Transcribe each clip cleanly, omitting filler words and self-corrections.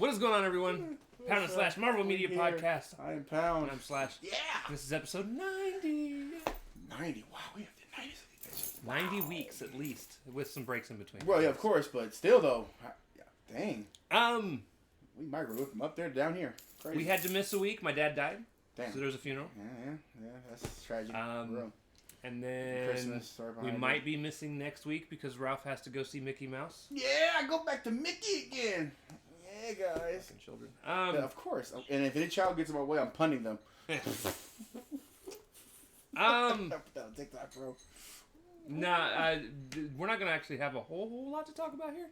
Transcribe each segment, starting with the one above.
What is going on, everyone? Pound and Slash Marvel Media Podcast. I am Pound. And I'm Slash. Yeah! This is episode 90. 90? Wow, we have the 90s. 90 weeks at least, with some breaks in between. Well, yeah, of course, but still, though. Dang. We migrated from up there to down here. Crazy. We had to miss a week. My dad died. Damn. So there was a funeral. Yeah, that's tragic. And then Christmas, we might be missing next week because Ralph has to go see Mickey Mouse. Yeah, go back to Mickey again. Yeah, guys. Fucking children. Yeah, of course. And if any child gets in my way, I'm punting them. Take that, bro. Nah, we're not gonna actually have a whole lot to talk about here.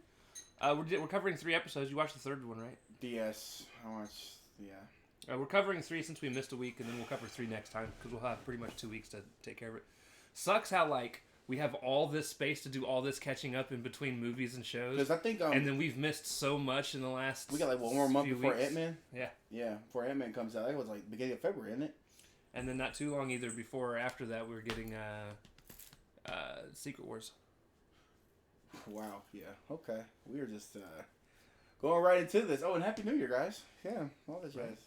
We're covering 3 episodes. You watched the third one, right? DS. How much? Yeah. We're covering 3 since we missed a week, and then we'll cover 3 next time because we'll have pretty much 2 weeks to take care of it. Sucks how we have all this space to do all this catching up in between movies and shows. Because I think and then we've missed so much in the last. We got one more month before Ant-Man. Yeah. Yeah, before Ant-Man comes out. It was beginning of February, isn't it? And then not too long either before or after that we were getting Secret Wars. Wow. Yeah. Okay. We were just going right into this. Oh, and Happy New Year, guys. Yeah, all that jazz.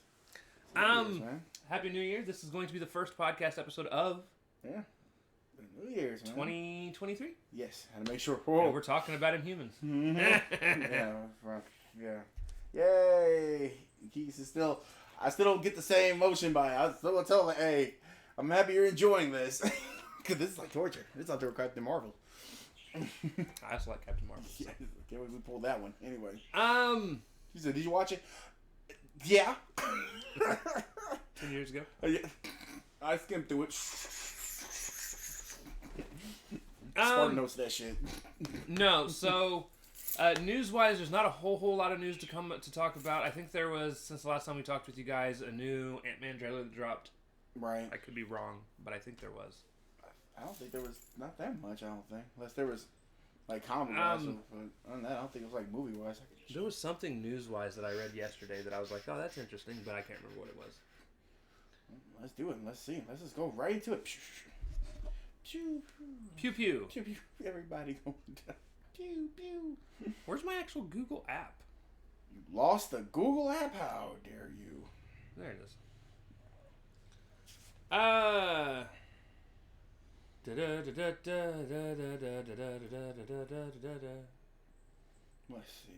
Happy New Year. This is going to be the first podcast episode of New Year's, man. 2023? Yes, had to make sure. And we're talking about Inhumans. Yeah. Yay! Keys is still. I still don't get the same emotion by it. I still tell him, hey, I'm happy you're enjoying this. Because this is like torture. It's not to Captain Marvel. I just like Captain Marvel. Yeah, can't wait we pulled that one. Anyway. He said, did you watch it? Yeah. 10 years ago? Yeah. I skimmed through it. Spartan knows that shit. No, so news-wise, there's not a whole lot of news to talk about. I think there was, since the last time we talked with you guys, a new Ant-Man trailer that dropped. Right. I could be wrong, but I think there was. I don't think there was not that much. I don't think, unless there was comedy-wise. But other than that, I don't think it was movie-wise. There was something news-wise that I read yesterday that I was like, oh, that's interesting, but I can't remember what it was. Let's do it. Let's see. Let's just go right into it. Pew pew pew. Pew pew. Everybody going down. Pew pew. Where's my actual Google app? You lost the Google app? How dare you? There it is. Let's see.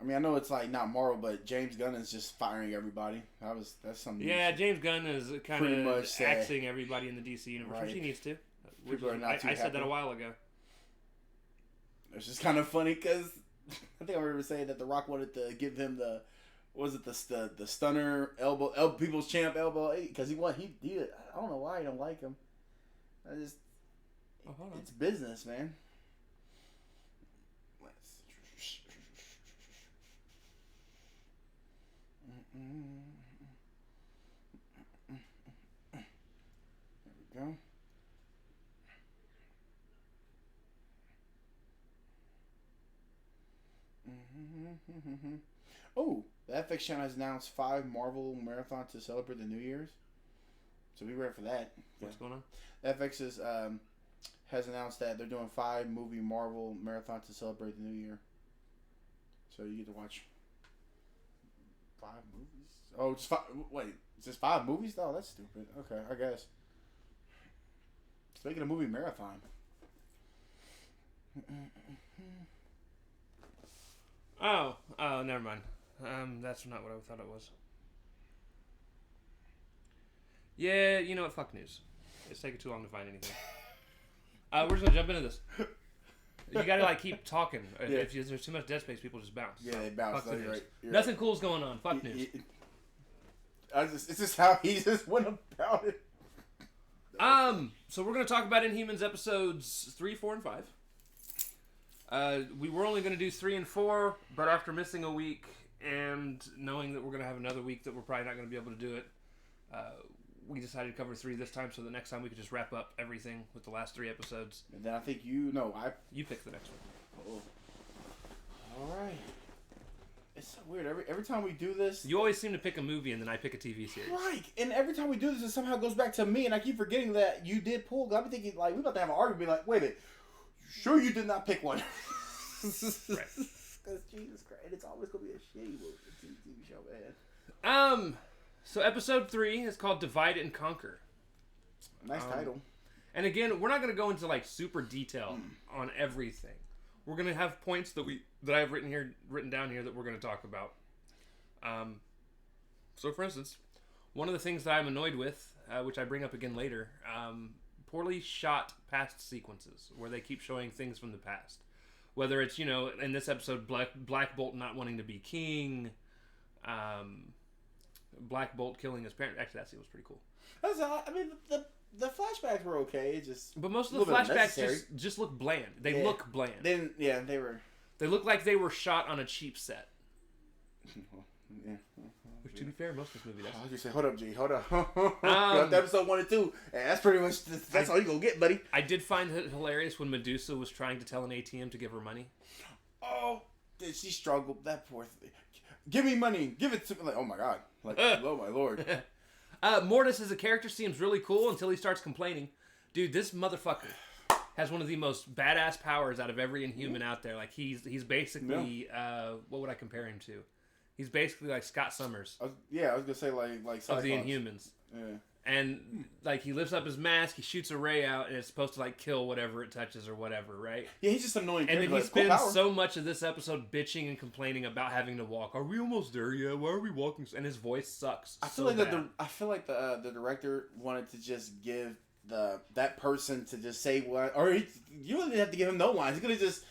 I mean, I know it's not Marvel, but James Gunn is just firing everybody. That's something. Yeah, James Gunn is kind of axing everybody in the DC universe, right. Which he needs to. People are not too I said that a while ago. It's just kind of funny because I think I remember saying that The Rock wanted to give him the stunner elbow people's champ elbow because he won. He I don't know why I don't like him. It's business, man. There we go. Oh, the FX channel has announced 5 Marvel marathons to celebrate the New Year's. So be ready for that. What's going on? FX has announced that they're doing 5 movie Marvel marathons to celebrate the New Year. So you get to watch 5 movies. Oh, just 5. Wait, is this 5 movies? Oh, that's stupid. Okay, I guess. Let's make it a movie marathon. Oh, never mind. That's not what I thought it was. Yeah, you know what? Fuck news. It's taking too long to find anything. We're just gonna jump into this. You gotta keep talking. Yeah. If there's too much dead space, people just bounce. Yeah, they bounce. Fuck the news. Right. Nothing cool's going on. Fuck news. It's just how he just went about it. So we're gonna talk about Inhumans episodes 3, 4, and 5. We were only gonna do 3 and 4, but after missing a week and knowing that we're gonna have another week that we're probably not gonna be able to do it, we decided to cover 3 this time, so the next time we could just wrap up everything with the last 3 episodes. And then I think you pick the next one. Oh. All right. It's so weird. Every time we do this, you always seem to pick a movie and then I pick a TV series. Right. And every time we do this, it somehow goes back to me, and I keep forgetting that you did pull. I'm thinking we about to have an argument. Be like, wait a minute, sure you did not pick one? Right. Because Jesus Christ, it's always gonna be a shitty TV show, man. So episode 3 is called Divide and Conquer. Nice title. And again, we're not going to go into like super detail on everything. We're going to have points that I have written down here that we're going to talk about. So for instance, one of the things that I'm annoyed with, which I bring up again later, poorly shot past sequences where they keep showing things from the past. Whether it's, in this episode, Blackbolt not wanting to be king, Blackbolt killing his parents. Actually, that scene was pretty cool. The flashbacks were okay. But most of the flashbacks just look bland. They look bland. They were. They look like they were shot on a cheap set. Yeah. Which, to be fair, most of this movie does. I was gonna say, hold up, G, hold up. Episode 1 and 2, and that's pretty much all you gonna get, buddy. I did find it hilarious when Medusa was trying to tell an ATM to give her money. Oh, did she struggle? That poor thing. Give me money. Give it to me. Like, oh my God. Like, oh my Lord. Mortis as a character seems really cool until he starts complaining. Dude, this motherfucker has one of the most badass powers out of every Inhuman out there. Like, he's basically, what would I compare him to? He's basically like Scott Summers. I was gonna say like Cyclops. Of the Inhumans. Yeah. And like he lifts up his mask, he shoots a ray out, and it's supposed to like kill whatever it touches or whatever, right? Yeah, he's just annoying. And then he spends so much of this episode bitching and complaining about having to walk. Are we almost there yet? Why are we walking? And his voice sucks. I feel like the director wanted to just give that person to just say what, or you don't even have to give him no lines. He's gonna just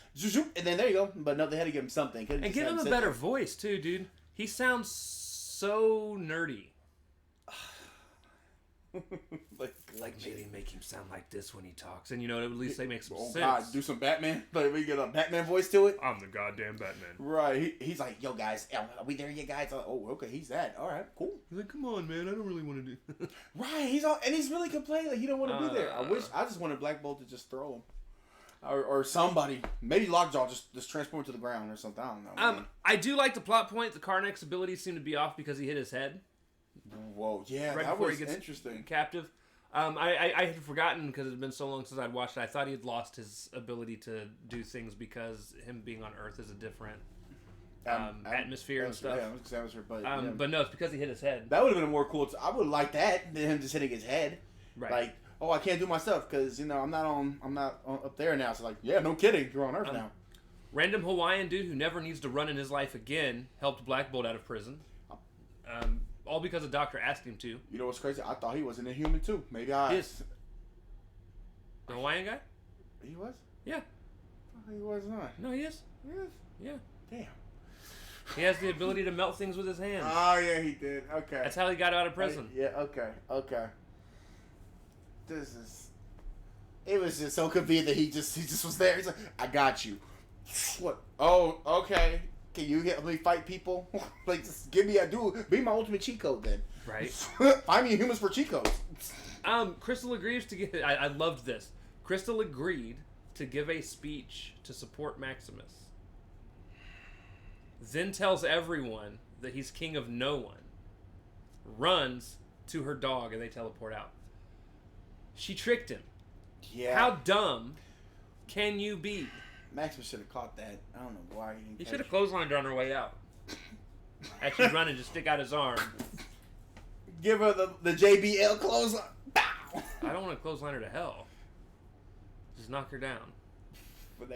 and then there you go. But no, they had to give him something. And give him a better voice too, dude. He sounds so nerdy. like maybe make him sound like this when he talks, and at least they make some sense. God, do some Batman. Like we get a Batman voice to it. I'm the goddamn Batman. Right. He's like, yo guys, are we there yet, guys? Oh, okay. He's that. All right, cool. He's like, come on, man. I don't really want to do. Right. He's really complaining. Like he don't want to be there. I just wanted Blackbolt to just throw him. Or somebody, maybe Lockjaw just transform to the ground or something. I don't know. Man. I do like the plot point. The Karnak's abilities seem to be off because he hit his head. Whoa, yeah, right that before was he gets interesting. Captive. I had forgotten because it had been so long since I'd watched it. I thought he had lost his ability to do things because him being on Earth is a different atmosphere and stuff. Yeah, atmosphere, but no, it's because he hit his head. That would have been more cool. I would like that than him just hitting his head. Right. Like, oh, I can't do my stuff because I'm not up there now. So like, yeah, no kidding, you're on Earth now. Random Hawaiian dude who never needs to run in his life again helped Blackbolt out of prison. All because a doctor asked him to. You know what's crazy? I thought he was an Inhuman too. Maybe He is. The Hawaiian guy? He was? Yeah. He was not. No, he is. He is? Yeah. Damn. He has the ability to melt things with his hands. Oh, yeah, he did. Okay. That's how he got out of prison. Yeah, okay. It was just so convenient that he just was there. He's like, I got you. What? Oh, okay. Can you help me fight people? Like, just give me be my ultimate cheat code then. Right. Find me Humans for cheat codes. Crystal agrees to give. I loved this. Crystal agreed to give a speech to support Maximus. Then tells everyone that he's king of no one. Runs to her dog and they teleport out. She tricked him. Yeah. How dumb can you be? Maximus should have caught that. I don't know why he didn't. He should have clotheslined her on her way out. As she's running, just stick out his arm. Give her the JBL clothesline. Bow. I don't want to clothesline her to hell. Just knock her down.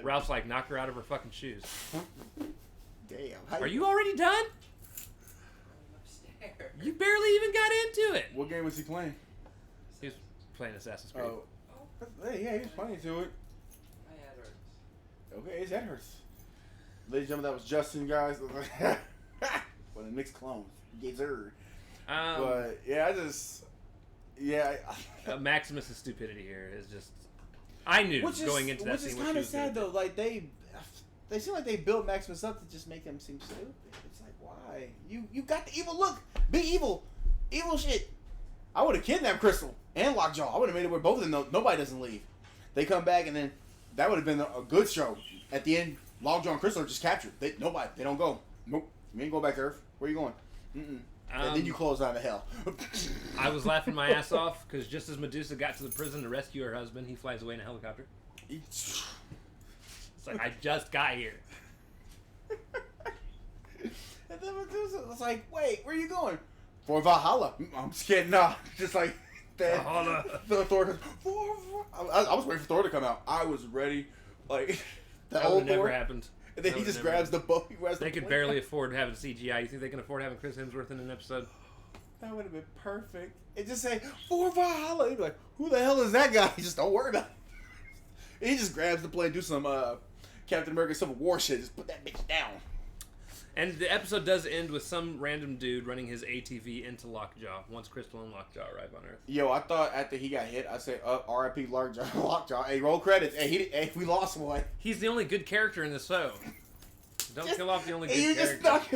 Ralph's like, knock her out of her fucking shoes. Damn. Are you already done? You barely even got into it. What game was he playing? He was playing Assassin's Creed. Oh. Yeah, he was playing to it. Okay, his head hurts. Ladies and gentlemen, that was Justin, guys. Well, the mixed clones. Gazer. But, yeah, Maximus' stupidity here is just... I knew going into that scene. Which is kind of sad, though. Like, they seem like they built Maximus up to just make him seem stupid. It's like, why? You got the evil look. Be evil. Evil shit. I would have kidnapped Crystal and Lockjaw. I would have made it where both of them know nobody doesn't leave. They come back, and then... That would have been a good show. At the end, Lockjaw and Crystal are just captured. They don't go. Nope. You ain't going back to Earth. Where you going? And then you close out of hell. I was laughing my ass off because just as Medusa got to the prison to rescue her husband, he flies away in a helicopter. It's like, I just got here. And then it was like, wait, where are you going? For Valhalla. I'm just kidding. Nah, just like that. Valhalla. Thor goes, I was waiting for Thor to come out. I was ready. Like, that old never Thor happened. And then he just grabs the boat. They could barely afford having CGI. You think they can afford having Chris Hemsworth in an episode? That would have been perfect. It just say, for Valhalla. He'd be like, who the hell is that guy? He just don't worry about it. He just grabs the plane, do some Captain America Civil War shit. Just put that bitch down. And the episode does end with some random dude running his ATV into Lockjaw once Crystal and Lockjaw arrive on Earth. Yo, I thought after he got hit, I said, R.I.P. Lockjaw. Hey, roll credits. Hey, we lost one. He's the only good character in the show. Don't kill off the only good character. Just not...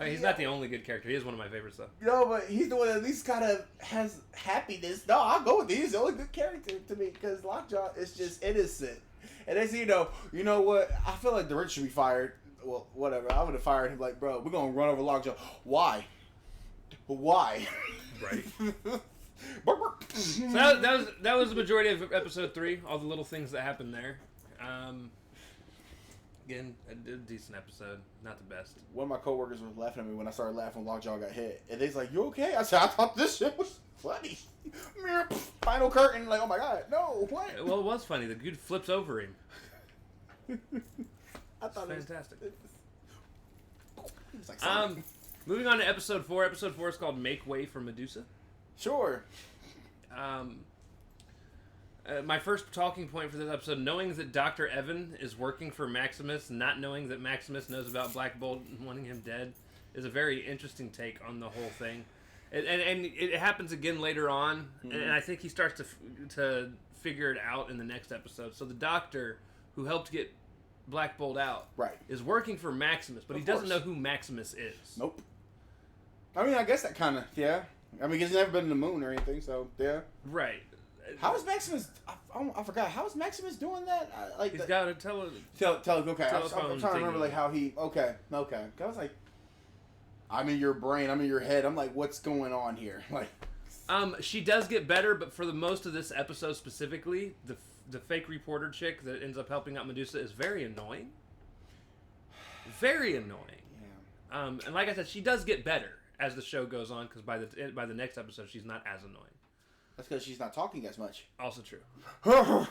He's not the only good character. He is one of my favorites, though. No, but he's the one that at least kind of has happiness. No, I'll go with him. He's the only good character to me because Lockjaw is just innocent. And as you know what? I feel like the rich should be fired. Well, whatever. I would have fired him. Like, bro, we're gonna run over Lockjaw. Why? Right. So that was the majority of episode 3. All the little things that happened there. Again, a decent episode. Not the best. One of my coworkers was laughing at me when I started laughing when Lockjaw got hit. And they's like, you okay? I said, I thought this shit was funny. Final curtain. Like, oh my god. No, what? Well, it was funny. The dude flips over him. I thought it's fantastic. It was like moving on to episode 4. Episode 4 is called Make Way for Medusa. Sure. My first talking point for this episode, knowing that Dr. Evan is working for Maximus, not knowing that Maximus knows about Blackbolt and wanting him dead, is a very interesting take on the whole thing. And it happens again later on, and I think he starts to figure it out in the next episode. So the doctor who helped get Blackbolt out is working for Maximus, but he doesn't know who Maximus is. Nope. I mean, I guess that kind of, yeah. I mean, he's never been to the moon or anything, so, yeah. Right. How is Maximus, I forgot, how is Maximus doing that? He's got a telephone. Okay, I'm trying to remember, like, how he, okay. I was like, I'm in your brain, I'm in your head, I'm like, what's going on here? Like, she does get better, but for the most of this episode specifically, the fake reporter chick that ends up helping out Medusa is very annoying. Very annoying. Yeah. And like I said, she does get better as the show goes on, because by the next episode, she's not as annoying. That's because she's not talking as much. Also true. But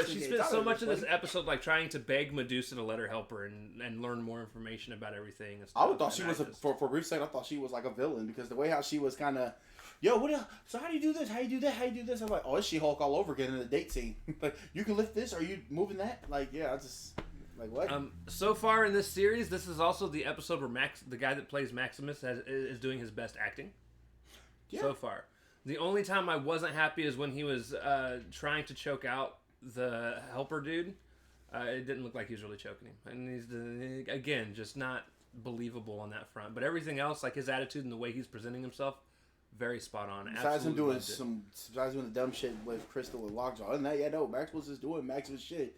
she spent so much of this episode like trying to beg Medusa to let her help her and learn more information about everything. And stuff. I would thought she was for a brief second. I thought she was like a villain because the way how she was kind of, yo, so how do you do this? How do you do that? How do you do this? I'm like, oh, it's She-Hulk all over again in the date scene. Like, you can lift this? Are you moving that? Like, yeah, I just like what? So far in this series, this is also the episode where the guy that plays Maximus, is doing his best acting. Yeah. So far. The only time I wasn't happy is when he was trying to choke out the helper dude. It didn't look like he was really choking him. And he's, again, just not believable on that front. But everything else, like his attitude and the way he's presenting himself, very spot on. Besides him doing the dumb shit with Crystal and Lockjaw. Other than that, yeah, no, Maximus is doing Maximus shit.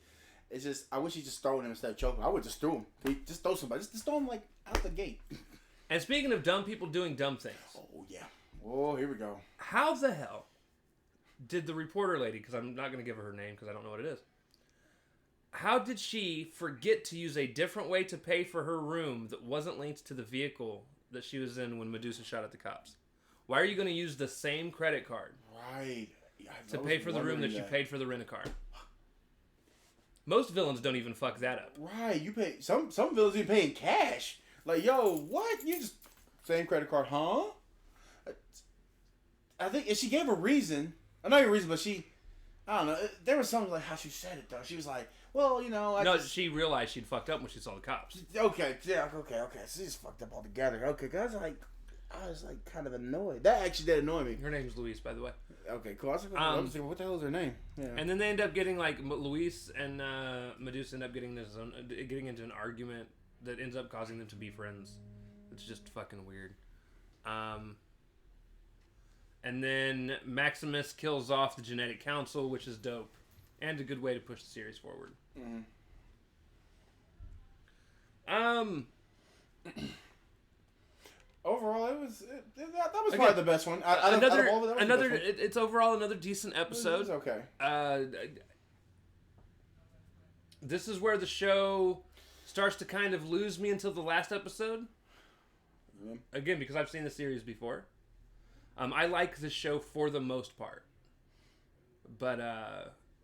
It's just, I wish he just thrown him instead of choking. I would just throw him. Just throw somebody. Just throw him, like, out the gate. And speaking of dumb people doing dumb things. Oh, yeah. Oh, here we go. How the hell did the reporter lady, because I'm not going to give her name because I don't know what it is, how did she forget to use a different way to pay for her room that wasn't linked to the vehicle that she was in when Medusa shot at the cops? Why are you going to use the same credit card to pay for the room that you paid for the rent-a-car? Most villains don't even fuck that up. Right, you pay some villains even pay in cash. Like, yo, what? You just same credit card, huh? I think if she gave a reason, not a reason, but I don't know. There was something like how she said it though. She was like, "Well, she realized she'd fucked up when she saw the cops." Okay, yeah, okay. So she just fucked up altogether. Okay, cause I was like kind of annoyed. That actually did annoy me. Her name's Louise, by the way. Okay, cool. I was thinking, what the hell is her name? Yeah. And then they end up getting like Louise and Medusa end up getting into an argument that ends up causing them to be friends. It's just fucking weird. And then Maximus kills off the Genetic Council, which is dope. And a good way to push the series forward. Overall, that was probably the best one. It's overall another decent episode. It was okay. This is where the show starts to kind of lose me until the last episode. Again, because I've seen the series before. I like this show for the most part. But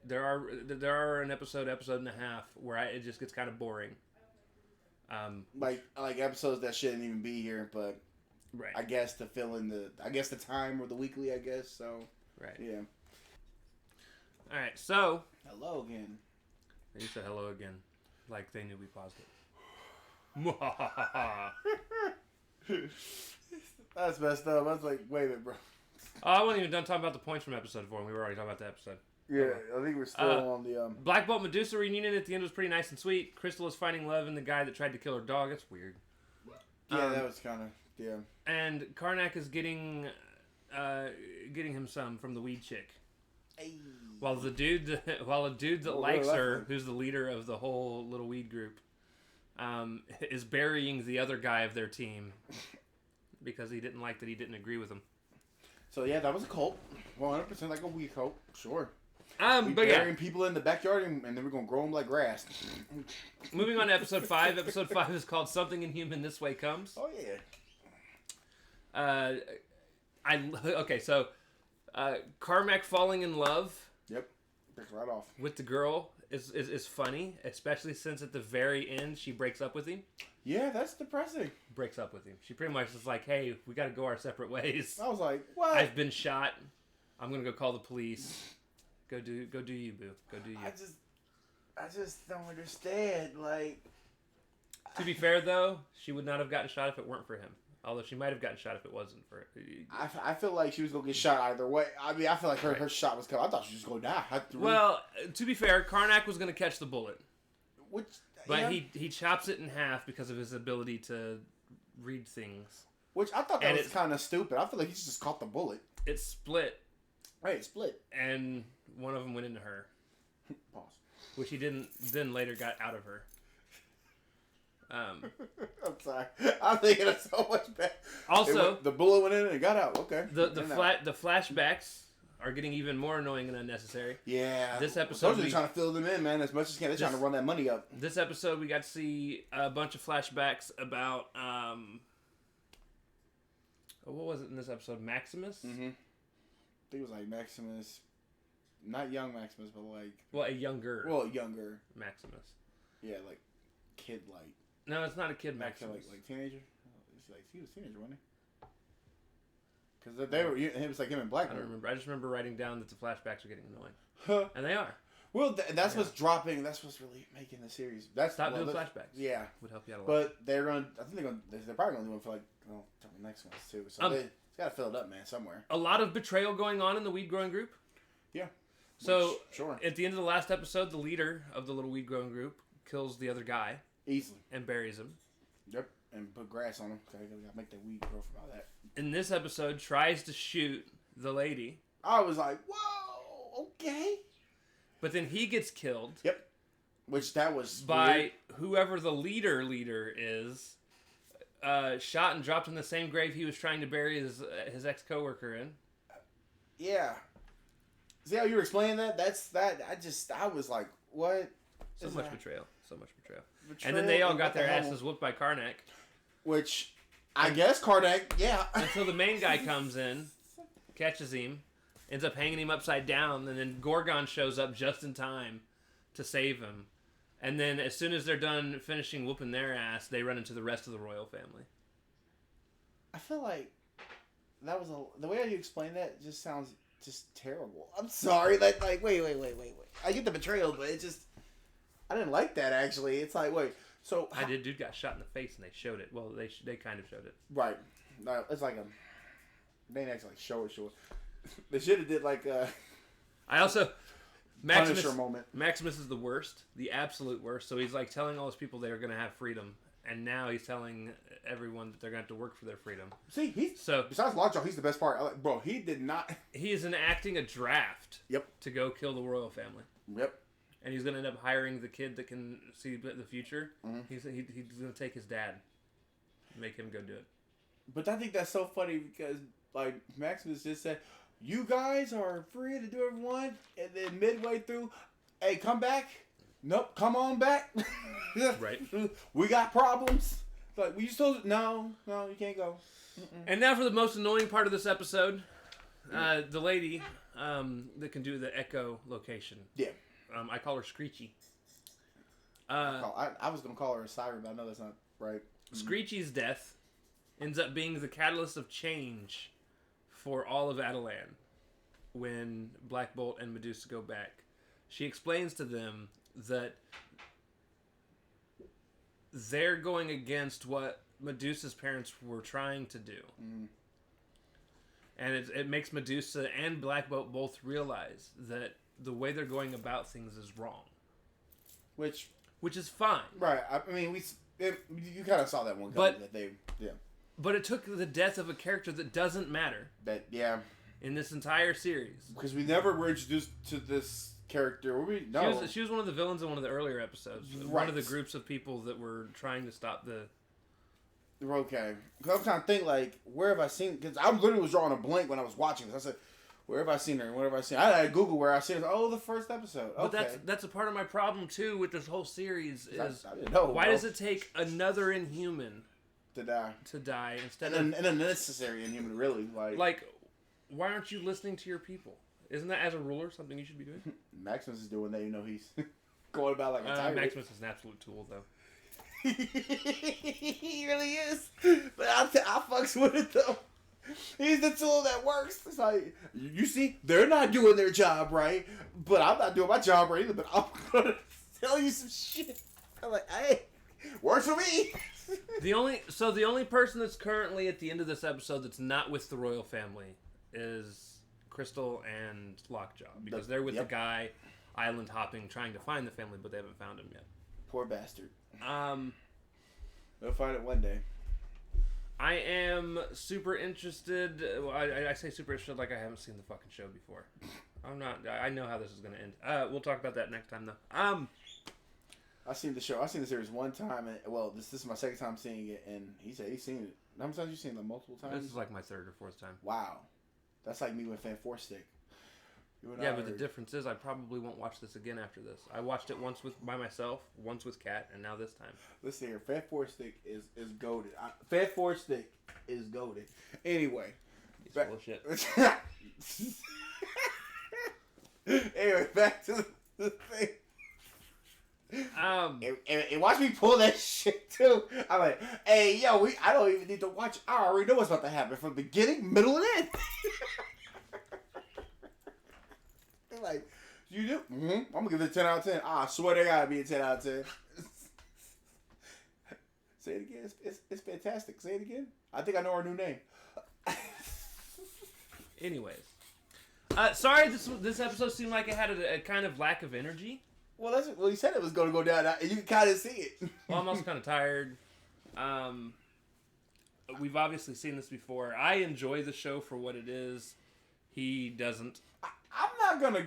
there are an episode and a half where it just gets kind of boring. Like episodes that shouldn't even be here, but right. I guess to fill in the time or the weekly, I guess. So right. Yeah. All right. So hello again. They said hello again, like they knew we paused it. That's messed up. I was like, wait a minute, bro. Oh, I wasn't even done talking about the points from episode 4. We were already talking about the episode. Yeah, I think we're still on the Blackbolt Medusa reunion at the end was pretty nice and sweet. Crystal is finding love in the guy that tried to kill her dog. That's weird. Yeah, that was kind of And Karnak is getting him some from the weed chick. Hey. While a dude that likes her, who's the leader of the whole little weed group, is burying the other guy of their team because he didn't like that he didn't agree with him. So yeah, that was a cult, 100% like a weed cult, sure. But burying people in the backyard and then we're gonna grow them like grass. Moving on to episode 5. Episode 5 is called "Something Inhuman This Way Comes." Oh yeah. So Carmack falling in love. Yep. Breaks right off. With the girl is funny, especially since at the very end she breaks up with him. Yeah, that's depressing. Breaks up with him. She pretty much is like, "Hey, we got to go our separate ways." I was like, "What? I've been shot. I'm gonna go call the police. Go do you, boo. Go do you." I just don't understand. Like, to be fair though, she would not have gotten shot if it weren't for him. Although she might have gotten shot if it wasn't for it. I feel like she was going to get shot either way. I mean, I feel like her shot was coming. I thought she was going to die. Well, to be fair, Karnak was going to catch the bullet. But yeah. he chops it in half because of his ability to read things. Which I thought that was kind of stupid. I feel like he just caught the bullet. It split. Right, it split. And one of them went into her. Pause. Which he didn't then later got out of her. I'm sorry. I'm thinking of so much better. Also, the bullet went in and it got out. Okay. The flashbacks are getting even more annoying and unnecessary. Yeah. This episode, they're trying to fill them in, man, as much as can. They're trying to run that money up. This episode, we got to see a bunch of flashbacks about what was it in this episode? Maximus. Mm-hmm. I think it was like Maximus, not young Maximus, but a younger Maximus. Yeah, like kid like. No, it's not a kid Maximus. Like teenager. He was a teenager, wasn't he? Because they were. It was like him and Blackbolt. I don't remember. I just remember writing down that the flashbacks are getting annoying, and they are. Well, that's what's dropping. That's what's really making the series. Stop doing flashbacks. Yeah, would help you out a lot. But they're going. I think they're probably going to do one for the next ones too. So they got to fill it up, man, somewhere. A lot of betrayal going on in the weed growing group. Yeah. So sure. At the end of the last episode, the leader of the little weed growing group kills the other guy easily and buries him. Yep, and put grass on him. So you gotta make the weed grow from all that. In this episode, tries to shoot the lady. I was like, whoa, okay. But then he gets killed. Yep. Which that was by weird. Whoever the leader is, shot and dropped in the same grave he was trying to bury his ex-coworker in. Yeah. See how you were explaining that? That's that. I was like, what? So much betrayal. And then they all got their asses whooped by Karnak. Which, I guess Karnak, yeah. Until the main guy comes in, catches him, ends up hanging him upside down, and then Gorgon shows up just in time to save him. And then as soon as they're done finishing whooping their ass, they run into the rest of the royal family. I feel like that was the way you explained that just sounds just terrible. I'm sorry. Wait. I get the betrayal, but it just... I didn't like that, actually. It's like, wait, so... Dude got shot in the face, and they showed it. Well, they kind of showed it. Right. No, it's like they didn't actually show it. They should have did like I also... Punisher moment. Maximus is the worst. The absolute worst. So he's like telling all those people they're going to have freedom. And now he's telling everyone that they're going to have to work for their freedom. See, besides Lockjaw, he's the best part. Bro, he did not... He is enacting a draft. Yep. To go kill the royal family. Yep. And he's going to end up hiring the kid that can see the future. Mm-hmm. He's going to take his dad. Make him go do it. But I think that's so funny because, like, Maximus just said, you guys are free to do what you want. And then midway through, hey, come back. nope, come on back. Right. We got problems. Like, you still... No, you can't go. Mm-mm. And now for the most annoying part of this episode. The lady that can do the echo location. Yeah. I call her Screechy. I was going to call her a siren, but I know that's not right. Screechy's death ends up being the catalyst of change for all of Adelan when Blackbolt and Medusa go back. She explains to them that they're going against what Medusa's parents were trying to do. Mm. And it makes Medusa and Blackbolt both realize that the way they're going about things is wrong. Which is fine. Right. I mean, you kind of saw that one coming. But it took the death of a character that doesn't matter. In this entire series. Because we never were introduced to this character. No. She was one of the villains in one of the earlier episodes. Right. One of the groups of people that were trying to stop the... Okay. Because I'm trying to think, like, where have I seen... Because I literally was drawing a blank when I was watching this. I said, where have I seen her? Where have I seen her? I had to Google where I seen her. Oh, the first episode. Okay. But that's a part of my problem, too, with this whole series is... I didn't know, why does it take another Inhuman... To die instead of... And a necessary Inhuman, really. Like, why aren't you listening to your people? Isn't that, as a ruler, something you should be doing? Maximus is doing that. You know, he's going about like a tyrant. Maximus is an absolute tool, though. He really is. But I fucks with it, though. He's the tool that works. It's like, you see, they're not doing their job right, but I'm not doing my job right either, but I'm going to tell you some shit. I'm like, hey, works for me. The only person that's currently at the end of this episode that's not with the royal family is Crystal and Lockjaw, because they're with the guy island hopping trying to find the family, but they haven't found him yet. Poor bastard. They'll find it one day. I am super interested. Well, I say super interested like I haven't seen the fucking show before. I'm not. I know how this is going to end. We'll talk about that next time, though. I've seen the show. I've seen the series one time. And, well, this is my second time seeing it, and he said he's seen it. How many times have you seen it? Multiple times? This is like my third or fourth time. Wow. That's like me with Fan 4 Stick. Yeah, but the difference is I probably won't watch this again after this. I watched it once by myself, once with Kat, and now this time. Listen here, Fan 4 Stick is goated. Fan 4 Stick is goated. Anyway. He's full of shit. Anyway, back to the thing. And watch me pull that shit too. I'm like, hey, yo, I don't even need to watch. I already know what's about to happen from beginning, middle, and end. They're like, you do? Mm-hmm. I'm gonna give it a 10 out of 10. I swear they gotta be a 10 out of 10. Say it again. It's fantastic. Say it again. I think I know our new name. Anyways, sorry, this episode seemed like it had a kind of lack of energy. Well, he said it was going to go down. You can kind of see it. Well, I'm also kind of tired. We've obviously seen this before. I enjoy the show for what it is. He doesn't. I'm not gonna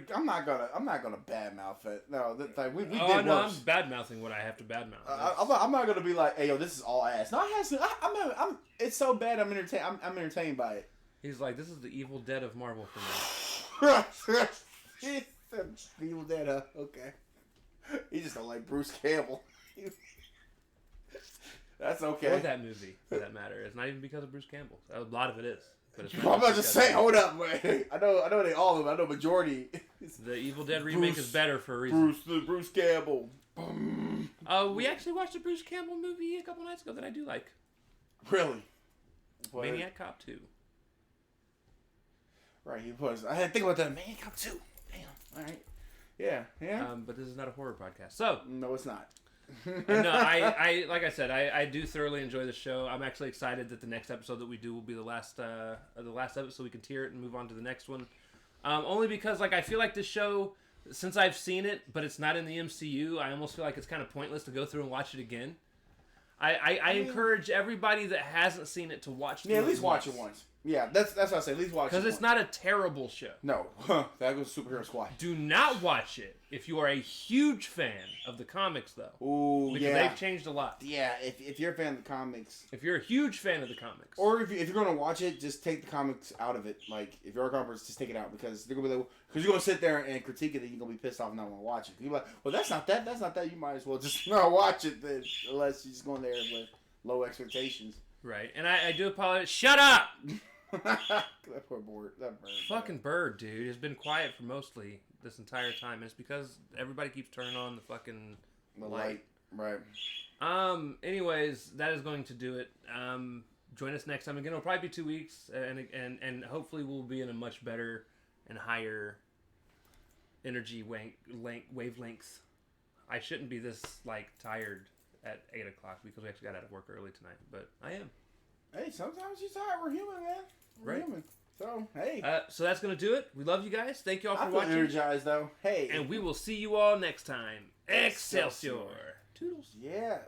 badmouth it. No, we did worse. I'm badmouthing what I have to badmouth. I'm not gonna be like, hey, yo, this is all ass. No, I'm it's so bad. I'm entertained by it. He's like, this is the Evil Dead of Marvel for me. Evil Dead, huh? Okay. He just don't like Bruce Campbell. That's okay. Or that movie, for that matter. It's not even because of Bruce Campbell. A lot of it is. But it's I'm about to say, hold up, man. I know they all of them. I know majority. The Evil Dead remake is better for a reason. Bruce Campbell. We actually watched a Bruce Campbell movie a couple nights ago that I do like. Really? Maniac Cop 2. Right, he was. I had to think about that. Maniac Cop 2. Damn. All right. Yeah. But this is not a horror podcast. So. No, it's not. No, I like I said, I do thoroughly enjoy the show. I'm actually excited that the next episode that we do will be the last episode, so we can tier it and move on to the next one. Only because I feel like this show, since I've seen it, but it's not in the MCU, I almost feel like it's kind of pointless to go through and watch it again. I encourage everybody that hasn't seen it to watch. Yeah, at least watch it once. Yeah, that's what I say. At least watch it. Because it's not a terrible show. No. That goes Superhero Squad. Do not watch it if you are a huge fan of the comics, though. Ooh, because they've changed a lot. Yeah, if you're a fan of the comics. If you're a huge fan of the comics. Or if you're going to watch it, just take the comics out of it. Like, if you're a comics, just take it out. Because they're going to be like, because you're going to sit there and critique it, and you're going to be pissed off and not want to watch it. You're like, well, that's not that. That's not that. You might as well just not watch it then. Unless you're just going there with low expectations. Right. And I do apologize. Shut up! That poor bird. That bird. Fucking bird, dude, has been quiet for mostly this entire time. And it's because everybody keeps turning on the fucking light. Right. Anyways, that is going to do it. Join us next time. Again, it'll probably be 2 weeks, and hopefully we'll be in a much better and higher energy wavelengths. I shouldn't be this tired at 8 o'clock because we actually got out of work early tonight, but I am. Hey, sometimes you're tired. We're human, man. We're human. So, hey. So that's going to do it. We love you guys. Thank you all for I feel watching. energized, though. Hey. And we will see you all next time. Excelsior. Toodles. Yeah.